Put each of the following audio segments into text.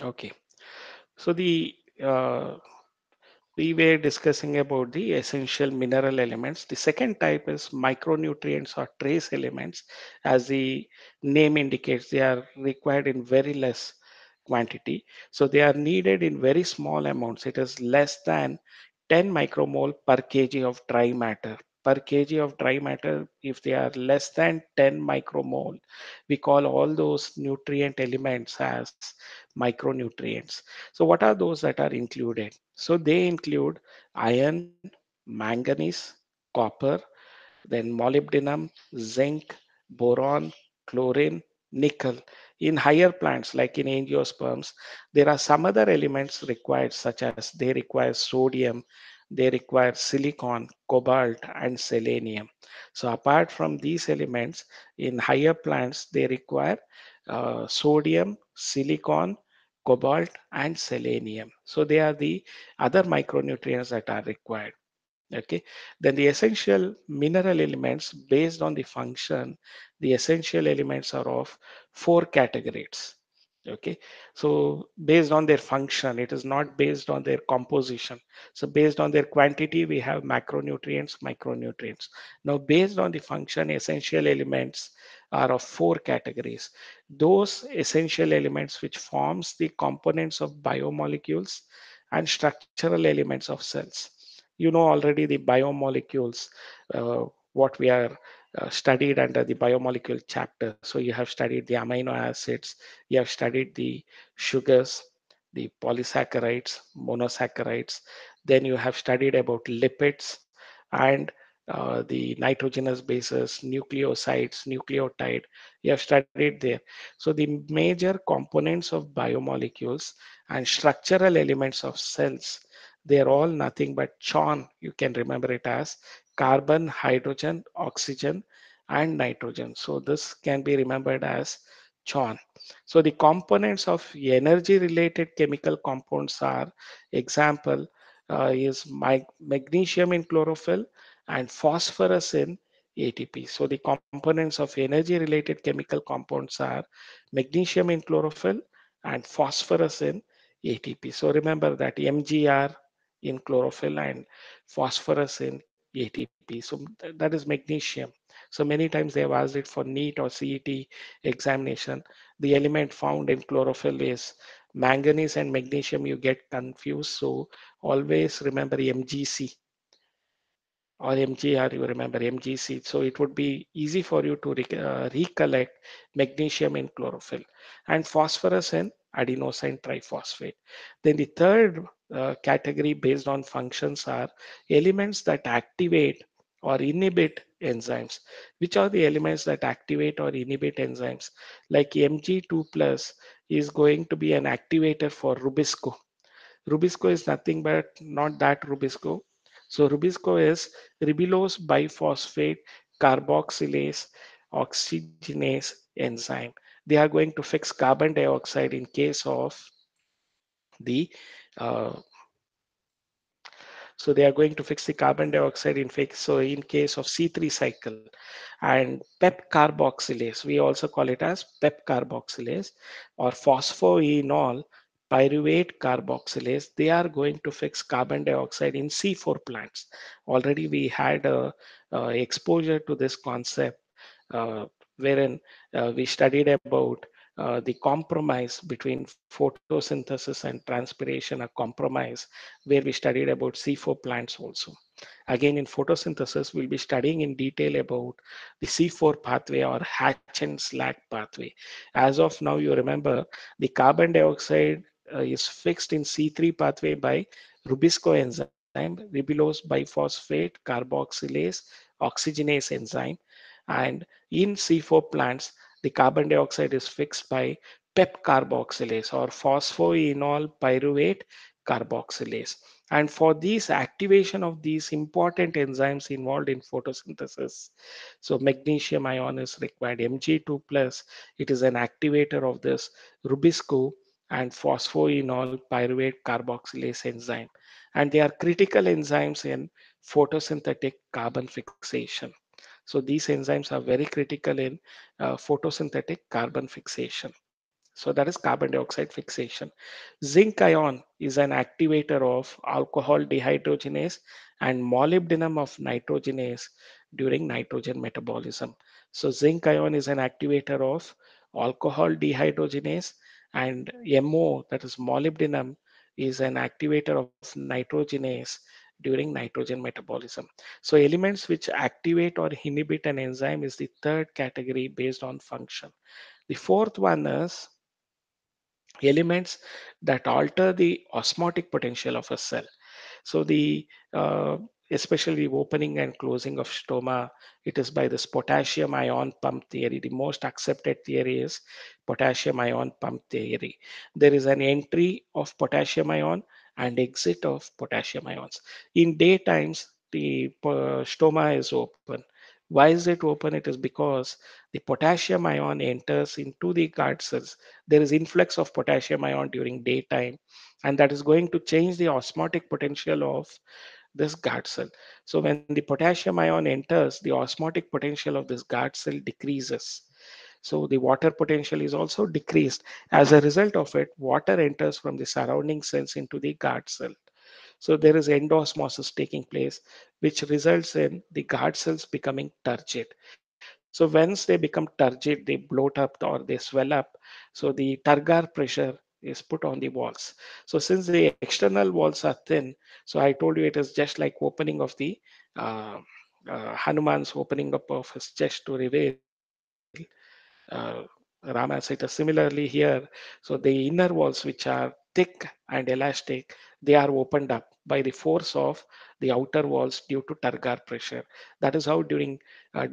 Okay. So uh, we were discussing about the essential mineral elements. The second type is micronutrients or trace elements. As the name indicates, they are required in very less quantity. So they are needed in very small amounts. It is less than 10 micromole per kg of dry matter. Per kg of dry matter, if they are less than 10 micromole, we call all those nutrient elements as micronutrients. So what are those that are included? So they include iron, manganese, copper, then molybdenum, zinc, boron, chlorine, nickel. In higher plants, like in angiosperms, there are some other elements required, such as they require sodium, they require silicon, cobalt, and selenium. So apart from these elements, in higher plants, they require sodium, silicon, cobalt, and selenium. So they are the other micronutrients that are required. Okay, then the essential mineral elements based on the function, the essential elements are of four categories. Okay, so based on their function, it is not based on their composition. So based on their quantity, we have macronutrients, micronutrients. Now based on the function, essential elements are of four categories. Those essential elements which forms the components of biomolecules and structural elements of cells. You know already the biomolecules, uh, what we are studied under the biomolecule chapter. So you have studied the amino acids, you have studied the sugars, the polysaccharides, monosaccharides. Then you have studied about lipids and the nitrogenous bases, nucleosides, nucleotide. You have studied there. So the major components of biomolecules and structural elements of cells, they are all nothing but CHON. You can remember it as carbon, hydrogen, oxygen, and nitrogen. So this can be remembered as CHON. So the components of energy related chemical compounds are, example is magnesium in chlorophyll and phosphorus in ATP. So the components of energy related chemical compounds are magnesium in chlorophyll and phosphorus in ATP. So remember that Mgr in chlorophyll and phosphorus in ATP. So that is magnesium. So many times they have asked it for NEET or CET examination. The element found in chlorophyll is manganese and magnesium. You get confused. So always remember MgC or MgR, you remember MgC. So it would be easy for you to recollect magnesium in chlorophyll and phosphorus in adenosine triphosphate. Then the third category based on functions are elements that activate or inhibit enzymes. Which are the elements that activate or inhibit enzymes? Like Mg2 plus is going to be an activator for Rubisco. Rubisco is nothing but not that Rubisco. So Rubisco is ribulose biphosphate carboxylase oxygenase enzyme. They are going to fix carbon dioxide in case of the uh, so they are going to fix the carbon dioxide in fix. So in case of C3 cycle and PEP carboxylase, we also call it as PEP carboxylase or phosphoenol pyruvate carboxylase. They are going to fix carbon dioxide in C4 plants. Already we had exposure to this concept uh, wherein we studied about the compromise between photosynthesis and transpiration, a compromise where we studied about C4 plants also. Again, in photosynthesis, we'll be studying in detail about the C4 pathway or Hatch and Slack pathway. As of now, you remember the carbon dioxide is fixed in C3 pathway by Rubisco enzyme, ribulose biphosphate carboxylase oxygenase enzyme. And in C4 plants, the carbon dioxide is fixed by PEP carboxylase or phosphoenol pyruvate carboxylase. And for this activation of these important enzymes involved in photosynthesis, so magnesium ion is required. Mg2 plus, it is an activator of this Rubisco and phosphoenol pyruvate carboxylase enzyme. And they are critical enzymes in photosynthetic carbon fixation. So these enzymes are very critical in photosynthetic carbon fixation. So that is carbon dioxide fixation. Zinc ion is an activator of alcohol dehydrogenase and molybdenum of nitrogenase during nitrogen metabolism. So zinc ion is an activator of alcohol dehydrogenase, and MO, that is molybdenum, is an activator of nitrogenase during nitrogen metabolism. So elements which activate or inhibit an enzyme is the third category based on function. The fourth one is elements that alter the osmotic potential of a cell. So the especially opening and closing of stoma, it is by this potassium ion pump theory. The most accepted theory is potassium ion pump theory. There is an entry of potassium ion and exit of potassium ions. In daytimes, the stoma is open. Why is it open? It is because the potassium ion enters into the guard cells. There is influx of potassium ion during daytime, and that is going to change the osmotic potential of this guard cell. So when the potassium ion enters, the osmotic potential of this guard cell decreases. So the water potential is also decreased. As a result of it, water enters from the surrounding cells into the guard cell. So there is endosmosis taking place, which results in the guard cells becoming turgid. So once they become turgid, they bloat up or they swell up. So the turgor pressure is put on the walls. So since the external walls are thin, so I told you it is just like opening of the uh, Hanuman's opening up of his chest to reveal uh, Rama's. It is similarly here. So the inner walls, which are thick and elastic, they are opened up by the force of the outer walls due to turgor pressure. That is how during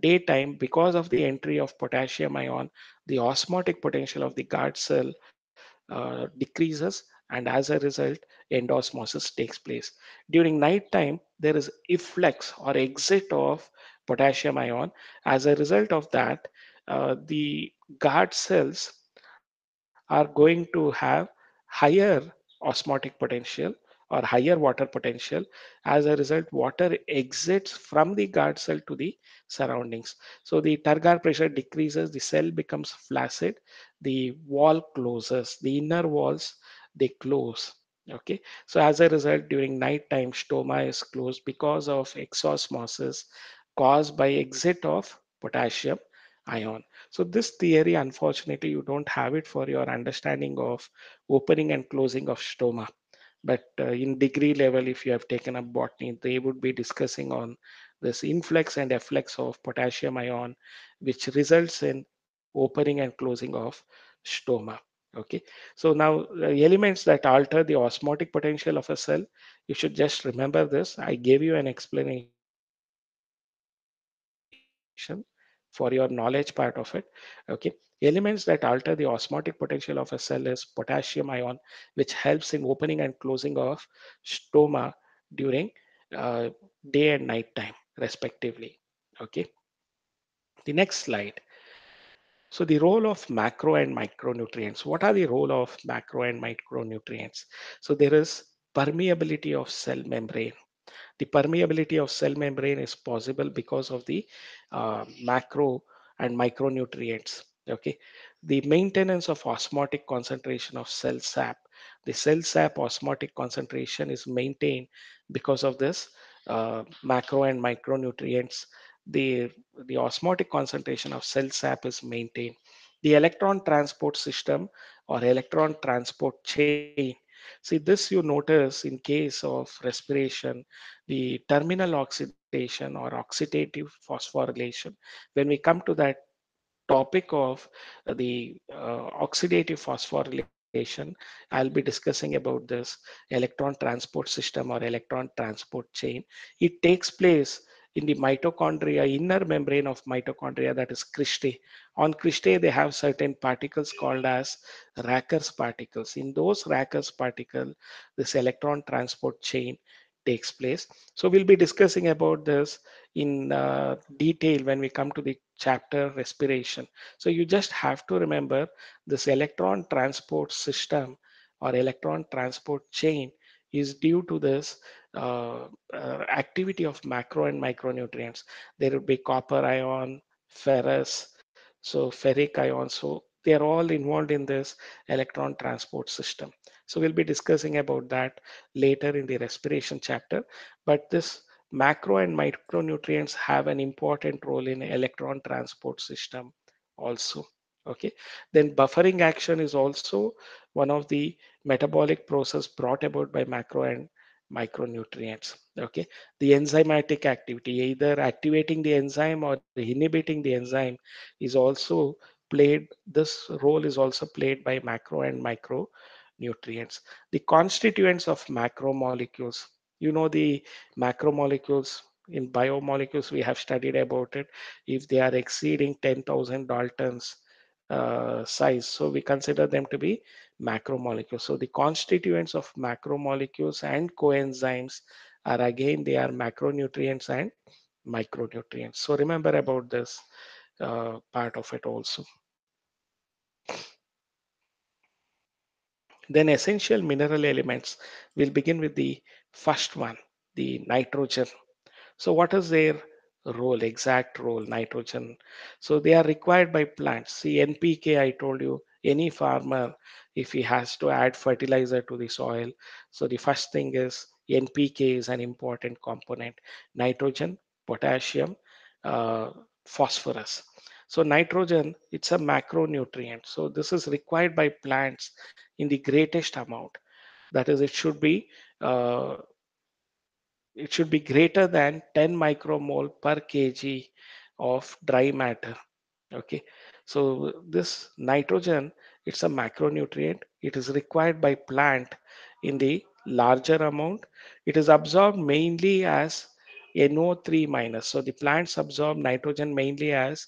daytime, because of the entry of potassium ion, the osmotic potential of the guard cell decreases, and as a result, endosmosis takes place. During night time, there is efflux or exit of potassium ion. As a result of that, the guard cells are going to have higher osmotic potential or higher water potential. As a result, water exits from the guard cell to the surroundings. So the turgor pressure decreases, the cell becomes flaccid, the wall closes, the inner walls they close. Okay, so as a result, during night time, stoma is closed because of exosmosis caused by exit of potassium ion. So this theory, unfortunately, you don't have it for your understanding of opening and closing of stoma. But in degree level, if you have taken up botany, they would be discussing on this influx and efflux of potassium ion, which results in opening and closing of stoma. Okay, so now elements that alter the osmotic potential of a cell, you should just remember this. I gave you an explanation for your knowledge part of it. Okay, elements that alter the osmotic potential of a cell is potassium ion, which helps in opening and closing of stoma during day and night time, respectively. Okay, the next slide. So the role of macro and micronutrients. What are the role of macro and micronutrients? So there is permeability of cell membrane. The permeability of cell membrane is possible because of the macro and micronutrients. Okay, the maintenance of osmotic concentration of cell sap. The cell sap osmotic concentration is maintained because of this macro and micronutrients. The, the osmotic concentration of cell sap is maintained. The electron transport system or electron transport chain. See, this you notice in case of respiration, the terminal oxidation or oxidative phosphorylation. When we come to that topic of the oxidative phosphorylation, I'll be discussing about this electron transport system or electron transport chain. It takes place in the mitochondria, inner membrane of mitochondria, that is cristae. On cristae, they have certain particles called as Racker's particles. In those Racker's particle, this electron transport chain takes place. So we'll be discussing about this in detail when we come to the chapter respiration. So you just have to remember this electron transport system or electron transport chain is due to this activity of macro and micronutrients. There will be copper ion, ferrous, so ferric ion. So they are all involved in this electron transport system. So we'll be discussing about that later in the respiration chapter. But this macro and micronutrients have an important role in electron transport system also. Okay. Then buffering action is also one of the metabolic process brought about by macro and micronutrients. Okay. The enzymatic activity, either activating the enzyme or inhibiting the enzyme, is also played, this role is also played by macro and micronutrients. The constituents of macromolecules, you know, the macromolecules in biomolecules, we have studied about it. If they are exceeding 10,000 Daltons size, so we consider them to be macromolecules. So the constituents of macromolecules and coenzymes are, again, they are macronutrients and micronutrients. So remember about this part of it also. Then essential mineral elements. We'll begin with the first one, the nitrogen. So what is their role, exact role, nitrogen? So they are required by plants. See, NPK, I told you, any farmer, if he has to add fertilizer to the soil, so the first thing is NPK is an important component. Nitrogen, potassium, uh, phosphorus. So nitrogen, it's a macronutrient. So this is required by plants in the greatest amount. That is, uh, it should be greater than 10 micromole per kg of dry matter. Okay, so this nitrogen, it's a macronutrient. It is required by plant in the larger amount. It is absorbed mainly as NO3 minus. So the plants absorb nitrogen mainly as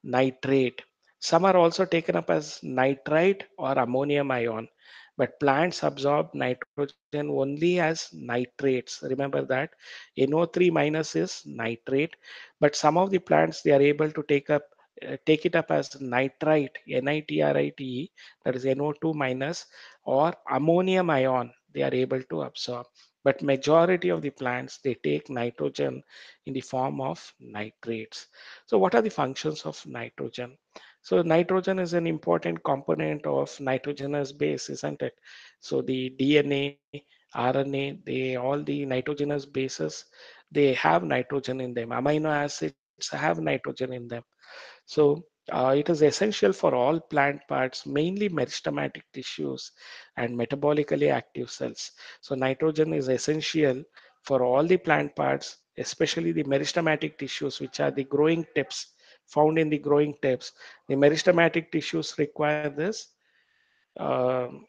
nitrate. Some are also taken up as nitrite or ammonium ion, but plants absorb nitrogen only as nitrates. Remember that NO3 minus is nitrate, but some of the plants, they are able to take it up as nitrite, nitrite, that is NO2 minus, or ammonium ion, they are able to absorb. But majority of the plants, they take nitrogen in the form of nitrates. So what are the functions of nitrogen? So nitrogen is an important component of nitrogenous base, isn't it? So the DNA, RNA, all the nitrogenous bases, they have nitrogen in them. Amino acids have nitrogen in them. So it is essential for all plant parts, mainly meristematic tissues and metabolically active cells. So nitrogen is essential for all the plant parts, especially the meristematic tissues, which are the growing tips, found in the growing tips. The meristematic tissues require this um,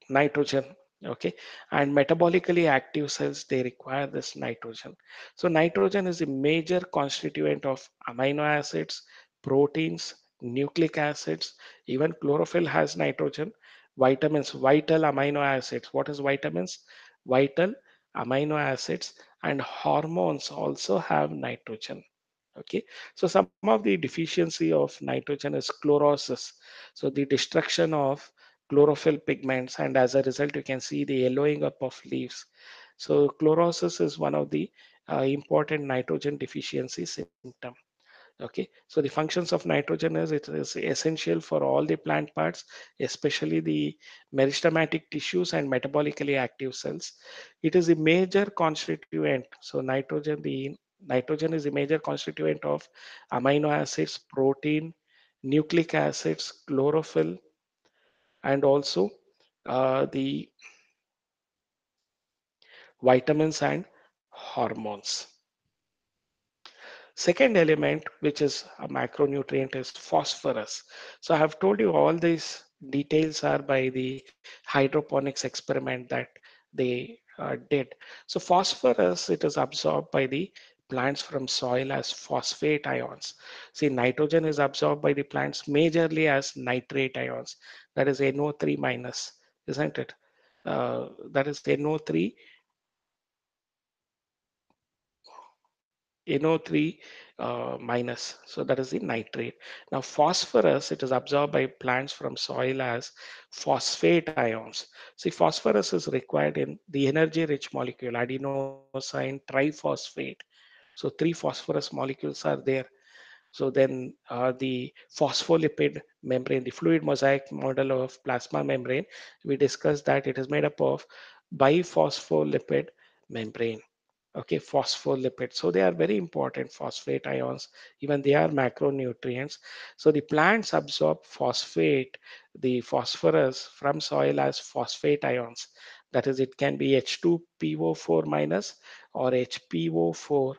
nitrogen. Okay, and metabolically active cells, they require this nitrogen. So nitrogen is a major constituent of amino acids, proteins, nucleic acids. Even chlorophyll has nitrogen. Vitamins, vital amino acids. What is vitamins? Vital amino acids. And hormones also have nitrogen. Okay, so some of the deficiency of nitrogen is chlorosis. So the destruction of chlorophyll pigments, and as a result you can see the yellowing up of leaves. So chlorosis is one of the important nitrogen deficiency symptom. Okay, so the functions of nitrogen is, it is essential for all the plant parts, especially the meristematic tissues and metabolically active cells. It is a major constituent. So nitrogen is a major constituent of amino acids, protein, nucleic acids, chlorophyll, and also the vitamins and hormones. Second element, which is a macronutrient, is phosphorus. So I have told you all these details are by the hydroponics experiment that they did. So phosphorus, it is absorbed by the plants from soil as phosphate ions. See, nitrogen is absorbed by the plants majorly as nitrate ions. That is NO3 minus, isn't it? That is NO3 NO3 minus. So that is the nitrate. Now phosphorus, it is absorbed by plants from soil as phosphate ions. See, phosphorus is required in the energy-rich molecule adenosine triphosphate. So three phosphorus molecules are there. So then the phospholipid membrane, the fluid mosaic model of plasma membrane, we discussed that it is made up of biphospholipid membrane. Okay, phospholipids. So they are very important phosphate ions. Even they are macronutrients. So the plants absorb phosphate, the phosphorus from soil as phosphate ions. That is, it can be H2PO4 minus or HPO4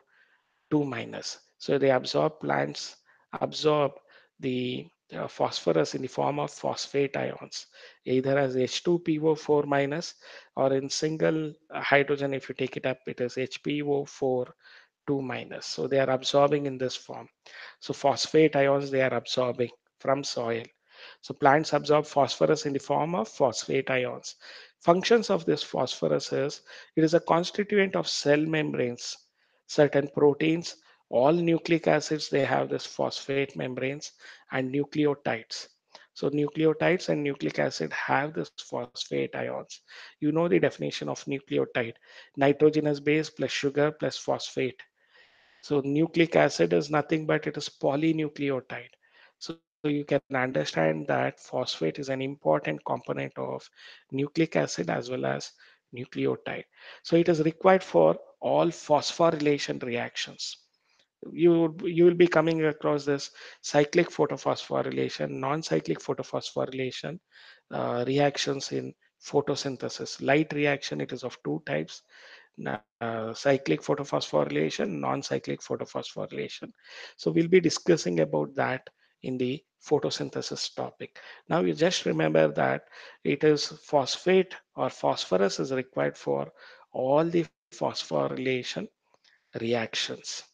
2 minus. So they absorb plants absorb the phosphorus in the form of phosphate ions, either as H2PO4 minus or in single hydrogen. If you take it up, it is HPO4 2 minus. So they are absorbing in this form. So phosphate ions they are absorbing from soil. So plants absorb phosphorus in the form of phosphate ions. Functions of this phosphorus is it is a constituent of cell membranes, certain proteins, all nucleic acids they have this phosphate membranes, and nucleotides. So nucleotides and nucleic acid have this phosphate ions. You know the definition of nucleotide: nitrogenous base plus sugar plus phosphate. So nucleic acid is nothing but it is polynucleotide. So you can understand that phosphate is an important component of nucleic acid as well as nucleotide. So it is required for all phosphorylation reactions. You will be coming across this cyclic photophosphorylation, non-cyclic photophosphorylation reactions in photosynthesis. Light reaction, it is of two types: cyclic photophosphorylation, non-cyclic photophosphorylation. So we'll be discussing about that in the photosynthesis topic. Now you just remember that it is phosphate or phosphorus is required for all the phosphorylation reactions.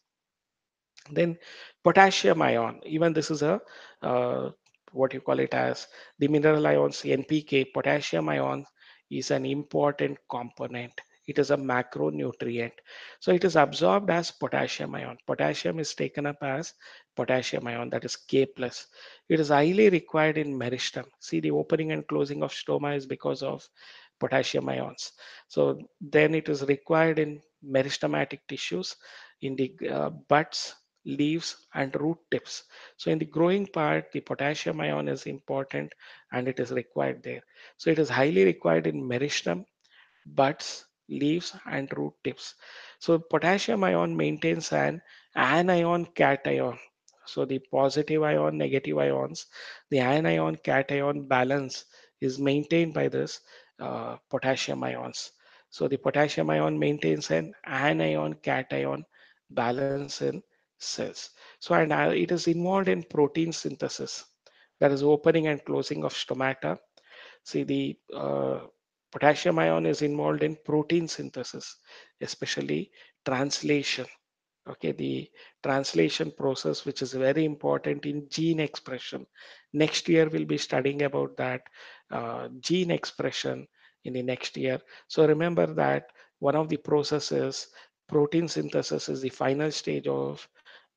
Then potassium ion, even this is a uh, what you call it as the mineral ions NPK. Potassium ion is an important component. It is a macronutrient. So it is absorbed as potassium ion. Potassium is taken up as potassium ion, that is K plus. It is highly required in meristem. See, the opening and closing of stoma is because of potassium ions. So then it is required in meristematic tissues, in the buds, leaves, and root tips. So in the growing part, the potassium ion is important and it is required there. So it is highly required in meristem, buds, leaves, and root tips. So potassium ion maintains an anion cation. So the positive ion, negative ions, the anion cation balance is maintained by this potassium ions. So the potassium ion maintains an anion cation balance in cells. So and it is involved in protein synthesis, that is opening and closing of stomata. See, the potassium ion is involved in protein synthesis, especially translation. Okay, the translation process, which is very important in gene expression. Next year, we'll be studying about that gene expression in the next year. So remember that one of the processes, protein synthesis, is the final stage of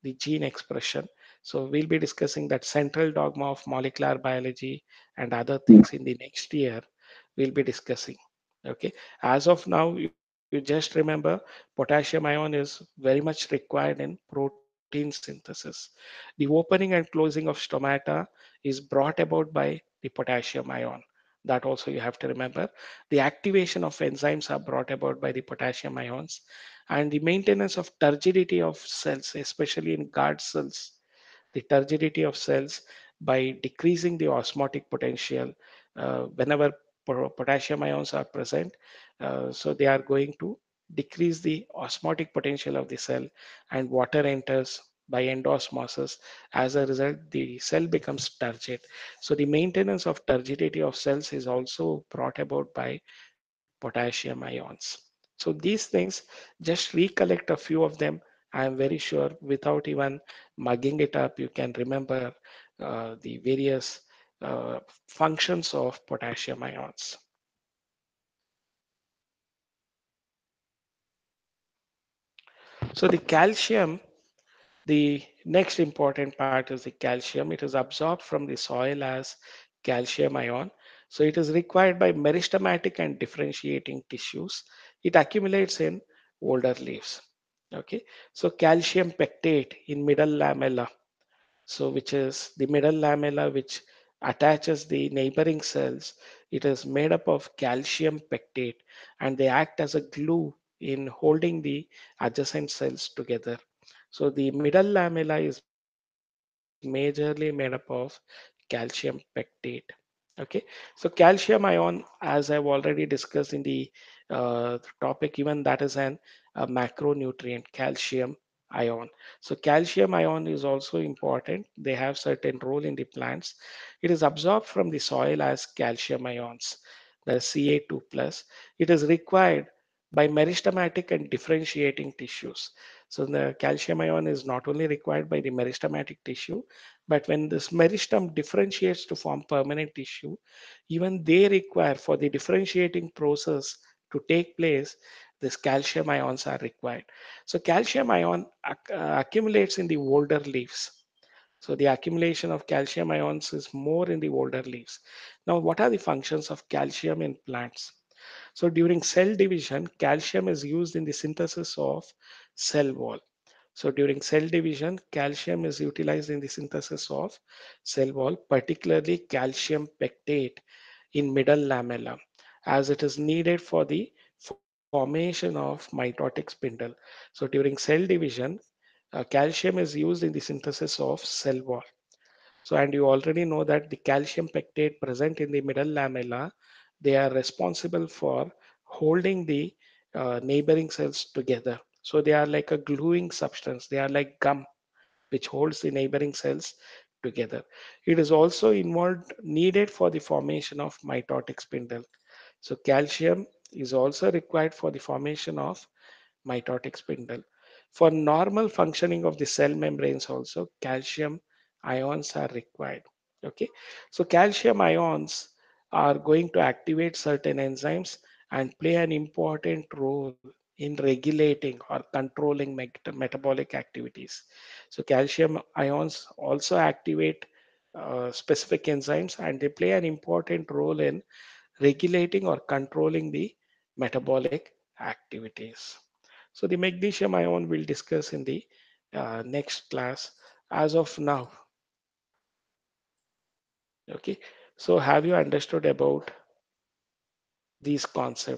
the gene expression. So we'll be discussing that central dogma of molecular biology and other things in the next year. We'll be discussing. Okay, as of now, you just remember potassium ion is very much required in protein synthesis. The opening and closing of stomata is brought about by the potassium ion. That also you have to remember. The activation of enzymes are brought about by the potassium ions, and the maintenance of turgidity of cells, especially in guard cells, the turgidity of cells by decreasing the osmotic potential whenever potassium ions are present. So they are going to decrease the osmotic potential of the cell, and water enters by endosmosis. As a result, the cell becomes turgid. So the maintenance of turgidity of cells is also brought about by potassium ions. So these things, just recollect a few of them. I am very sure without even mugging it up, you can remember the various uh, functions of potassium ions. So the calcium, the next important part is the calcium. It is absorbed from the soil as calcium ion. So it is required by meristematic and differentiating tissues. It accumulates in older leaves. Okay. So calcium pectate in middle lamella. So which is the middle lamella which attaches the neighboring cells, it is made up of calcium pectate and they act as a glue in holding the adjacent cells together. So the middle lamella is majorly made up of calcium pectate. Okay, so calcium ion, as I've already discussed in the topic, even that is a macronutrient, calcium ion. So calcium ion is also important. They have certain role in the plants. It is absorbed from the soil as calcium ions, the Ca2 plus. It is required by meristematic and differentiating tissues. So the calcium ion is not only required by the meristematic tissue, but when this meristem differentiates to form permanent tissue, even they require for the differentiating process to take place, this calcium ions are required. So calcium ion accumulates in the older leaves. So the accumulation of calcium ions is more in the older leaves. Now, what are the functions of calcium in plants? So during cell division, calcium is used in the synthesis of cell wall. So during cell division, calcium is utilized in the synthesis of cell wall, particularly calcium pectate in middle lamella, as it is needed for the formation of mitotic spindle. So during cell division, calcium is used in the synthesis of cell wall. So, and you already know that the calcium pectate present in the middle lamella, they are responsible for holding the neighboring cells together. So they are like a gluing substance. They are like gum, which holds the neighboring cells together. It is also involved needed for the formation of mitotic spindle. So calcium is also required for the formation of mitotic spindle. For normal functioning of the cell membranes also, calcium ions are required. Okay, so calcium ions are going to activate certain enzymes and play an important role in regulating or controlling metabolic activities. So calcium ions also activate specific enzymes and they play an important role in regulating or controlling the metabolic activities. So the magnesium ion we'll discuss in the next class. As of now, okay. So have you understood about these concepts?